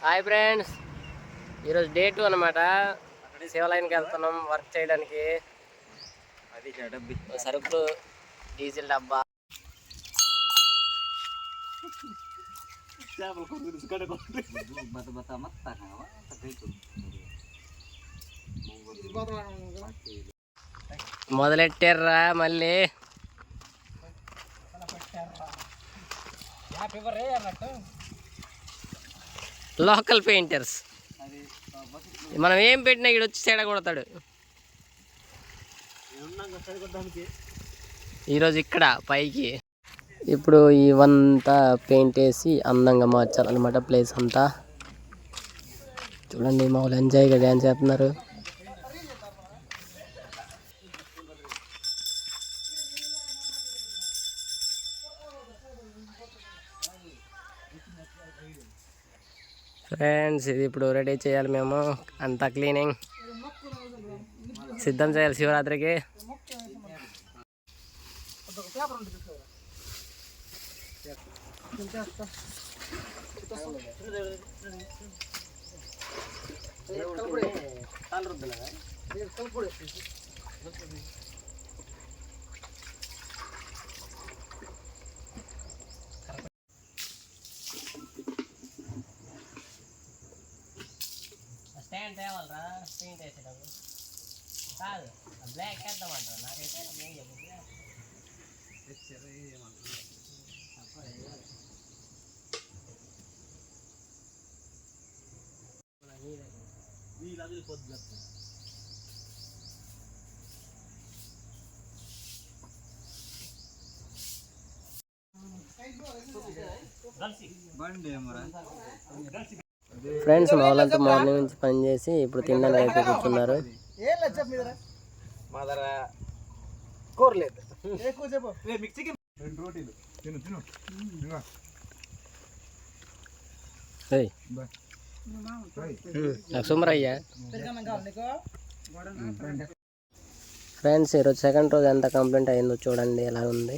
Hi friends, ఈరోజు day 2 అనమాట. శివలైన్కి వెళ్తున్నాం వర్క్ చేయడానికి. సరుకులు, డీజిల్ డబ్బా. మొదలెట్టారా మళ్ళీ. Local painters. మనం ఏం పెట్టినా ఇక్కడ వచ్చి చెడ కొడతాడు. ఈరోజు ఇక్కడ పైకి ఇప్పుడు ఇవంతా పెయింట్ వేసి అందంగా మార్చాలన్నమాట ప్లేస్ అంతా. చూడండి మా వాళ్ళు ఎంజాయ్గా డ్యాన్స్ చేస్తున్నారు. ఫ్రెండ్స్, ఇది ఇప్పుడు రెడీ చేయాలి. మేము అంతా క్లీనింగ్ సిద్ధం చేయాలి శివరాత్రికి. స్టాండ్ తేవాలరా పెయింట్ వేసేటప్పుడు. కాదు బ్లాక్ వేద్దామంటారా? నాకైతే ఫ్రెండ్స్, మా వాళ్ళంతా మార్నింగ్ నుంచి పని చేసి ఇప్పుడు తినడానికి అయితే కూర్చున్నారు. సుమరయ్యా ఫ్రెండ్స్, ఈరోజు సెకండ్ రోజు ఎంత కంప్లీట్ అయిందో చూడండి ఎలా ఉంది.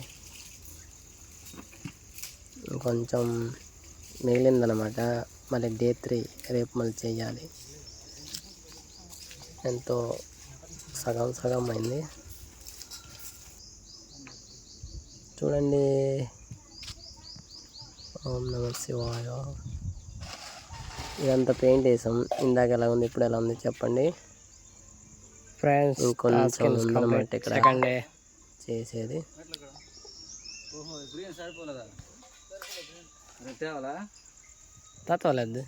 కొంచెం మిగిలిందనమాట. మళ్ళీ డే 3 రేపు మళ్ళీ చెయ్యాలి. ఎంతో సగం అయింది చూడండి. ఓం నమః శివాయ. ఇదంతా పెయింట్ వేసాం. ఇందాక ఎలా ఉంది, ఇప్పుడు ఎలా ఉంది చెప్పండి ఫ్రెండ్స్. ఇంకొంచెం ఉందన్నమాట ఇక్కడ చేసేది. తత్వాలేదు